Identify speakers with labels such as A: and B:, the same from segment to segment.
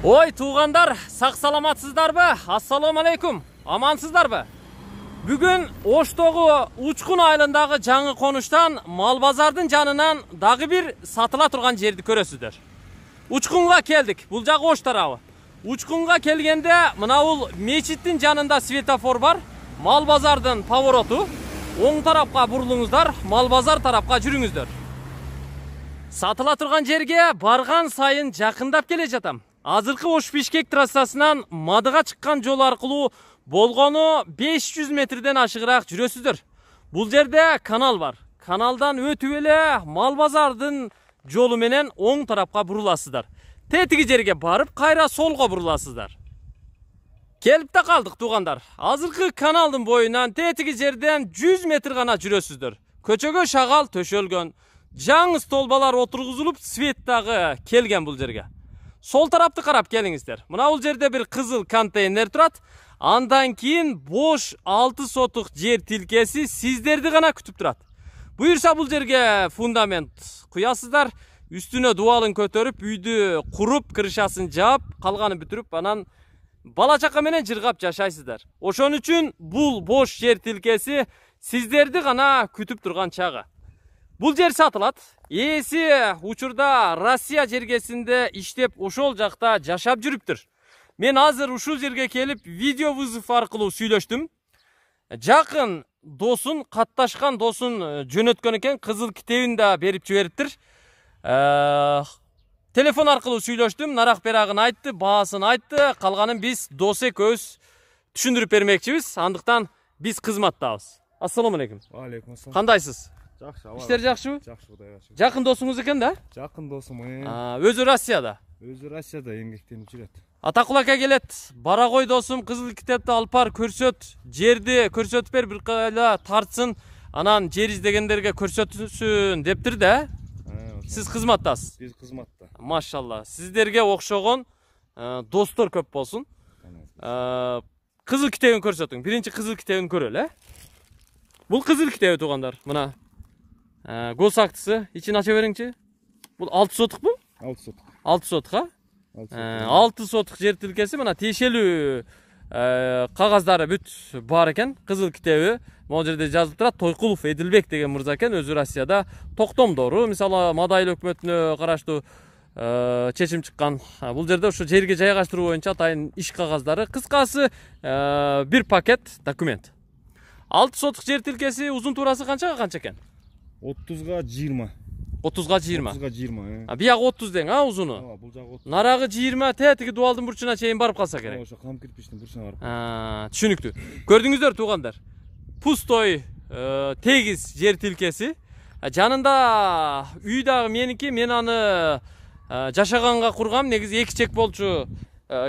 A: Ой туугандар, сак саламатсыздарбы? Ассаламу алейкум. Амансыздарбы? Бүгүн Оштогу Учкун айылындагы жаңы конуштан мал базардын жанынан дагы бир сатыла турган жерди көрөсүздөр. Учкунга келдик. Бул жагы Ош тарабы. Учкунга келгенде мына бул мечиттин жанында светофор бар. Мал базардын повороту. Оң тарапка бурулуңуздар, мал базар тарапка жүрүңүздөр. Сатыла турган жерге барган сайын жакындап келе жатам. Азыркы Ош-Бишкек трассасынан Мадыга чыккан жол аркылуу болгону 500 метрден ашыгыраак жүрөсүздөр. Бул жерде канал бар. Каналдан өтүп эле мал базардын жолу менен оң тарапка буруласыздар. Тетиги жерге барып, кайра солго буруласыздар. Келип да калдык туугандар. Азыркы каналдын боюнан тетиги жерден 100 метр гана жүрөсүздөр. Көчөгө шагал төшөлгөн. Жаңы столбалар отургузулуп, свет дагы келген бул жерге. Сол тарапты карап келиңиздер. Мына бул жерде бир кызыл контейнер турат. Андан кийин бош 6 сотук жер тилкеси сиздерди гана күтүп турат. Буюрса бул жерге фундамент куясыздар, үстүнө дубалын көтөрүп, үйдү куруп, крышасын жаап, калганын бүтүрүп, анан бала чака менен жыргап жашайсыздар. Ошон үчүн бул бош жер тилкеси сиздерди гана күтүп турган чагы. Бул жер сатылат. Ээси учурда Россия жергесинде иштеп ошол жакта жашап жүрүптүр. Мен азыр ушул жерге келип видео вызов аркылуу сүйлөштүм. Жакын досун, катташкан досун жөнөткөн экен, кызыл китебин да берип жибериптир. Телефон аркылуу сүйлөштүм, нарак берагын айтты, баасын айтты, калганын биз дос экөөбүз түшүндүрүп бермекчибиз. Андыктан биз кызматтабыз. Ассаламу алейкум.
B: Алейкум ассалам.
A: Кандайсыз?
B: Жакшы,
A: иштер жакшыбы?
B: Жакшы, Кудай жакшы.
A: Жакын досуңуз экен да?
B: Жакын досум.
A: Өзү Россияда.
B: Өзү Россияда эмгектенип жүрөт.
A: Атакул ака келет. Бара кой досум, кызыл китепти алып бар, көрсөт, жерди көрсөтүп бер, бир кайла тартсын, анан жер издегендерге көрсөтсүн дептир да. Сиз кызматтасыз.
B: Биз кызматта.
A: Машалла. Сиздерге окшогон достор көп болсун. Кызыл китебин көрсөтүң. Биринчи кызыл китебин көрөлү, Бул кызыл китеби туугандар. Мына гос актысы, ичин ача бериңчи. Бул 6 сотук бу?
B: 6 сотук.
A: 6 сотук, 6 сотук жер тилкеси, мына тиешелүү кагаздары бүт бар экен. Кызыл китеби могу жерде жазылып турат. Тойкулов Эдилбек деген мырза экен, өзү Россияда токтомдору, мисалы Мадайыл өкмөтүнө караштуу чечим чыккан. Бул жерде ошо жерге жайгаштыруу боюнча атайын иш кагаздары, кыскасы бир пакет документ. 6 сотук жер тилкеси узун туурасы канчага канча экен?
B: 30га 20.
A: 30га 20.
B: 30га 20.
A: Биягы 30 дең, узуну.
B: Бул жагы 30.
A: Нарагы 20, тетиги дубалдын бурчуна чейин барып калса керек.
B: Ошо кам кирпичтин бурчуна барып.
A: Түшүнүктүү. Көрдүңүздөр туугандар. Пустой тегиз жер тилкеси. Жанында үй дагы меники, мен аны жашаганга кургам. Негизи эки чек болчу.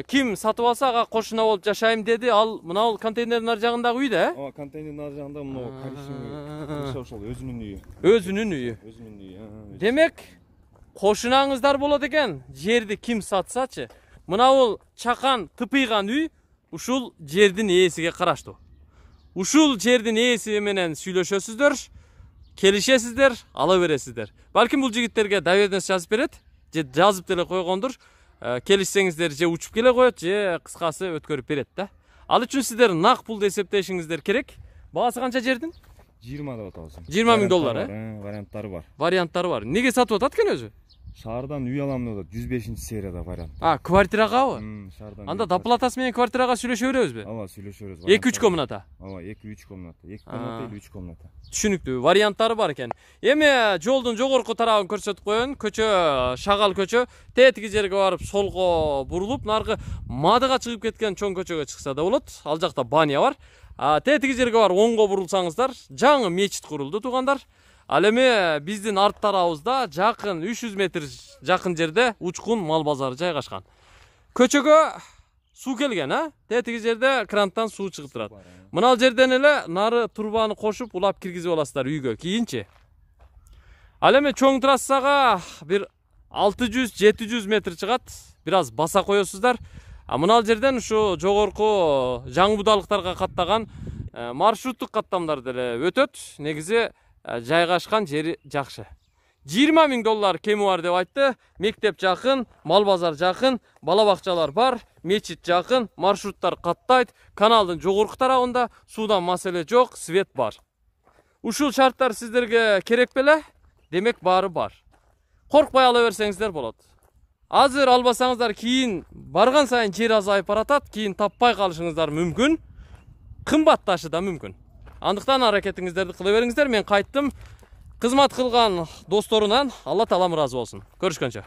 A: Ким сатып алса ага кошуна болуп жашайм деди. Ал мына бул контейнердин ар жагындагы үй да?
B: Контейнердин ар жагында мына коричневый ошол өзүнүн үйү.
A: Өзүнүн үйү.
B: Өзүнүн үйү.
A: Демек, кошунаңыздар болот экен. Жерди ким сатсачы, мына бул чакан тыпыйган үй ушул жердин ээсиге караштуу. Ушул жердин ээси менен сүйлөшөсүздөр, келишесиздер, ала бересиздер. Балким бул жигиттерге доверенность жазып берет, же жазып деле койгондур. Келишсеңиздер же учуп келе коет, же кыскасы өткөрүп берет да. Ал үчүн сиздер нак пулду эсептешиңиздер керек. Баасы канча жердин?
B: 20 деп атабыз.
A: 20 000 доллар,
B: Варианттары бар.
A: Варианттары бар. Неге сатып атат экен өзү?
B: Шаардан үй алам деп атат. 105-серияда вариант.
A: Квартирагабы?
B: Шаардан.
A: Анда доплатасы менен квартирага сүйлөшө беребизби?
B: Ооба, сүйлөшөбүз.
A: 2-3 комната.
B: Ооба, 2-3 комната. 2 комната или 3 комната.
A: Түшүнүктүү, варианттары бар экен. Эми жолдун жогорку тарабын көрсөтүп коеюн. Көчө, шагал көчө. Тетиги жерге барып солго бурулуп, наркы Мадыга чыгып кеткен чоң көчөгө чыкса да болот. Ал жакта баня бар. Тетиги жерге бар оңго бурулсаңыздар, жаңы мечит курулду туугандар. Ал эми биздин арт тарабыбызда жакын 300 метр жакын жерде Учкун мал базары жайгашкан. Көчөгө суу келген, Тетиги жерде кранттан суу чыгып турат. Мына жерден эле нары турбаны кошуп улап киргизип аласыздар үйгө. Кийинчи. Ал эми чоң трассага бир 600-700 метр чыгат. Бир аз баса коесуздар. Мына жерден ушу жогорку жаңы будалыктарга каттаган маршруттук каттамдар деле өтөт. Негизи жайгашкан жери жакшы. $20.000 kemi var деп айтты. Мектеп жақын, мал базар жақын, балабақчалар бар, мечит жақын, маршруттар каттайт, каналдын жогорку тарабында судан маселе жок, свет бар. Ушул шарттар сиздерге керек беле? Демек баары бар. Коркпай ала берсеңиздер болот. Азыр албасаңыздар кийин барган сайын жер азайып баратат, кийин таппай калышыңыздар мүмкүн. Кымбатташы да мүмкүн. Андыктан аракетиңиздерди кыла бериңиздер. Мен кайттым. Кызмат кылган досторунан Алла таалам ыраазы болсун. Көрүшкөнчө.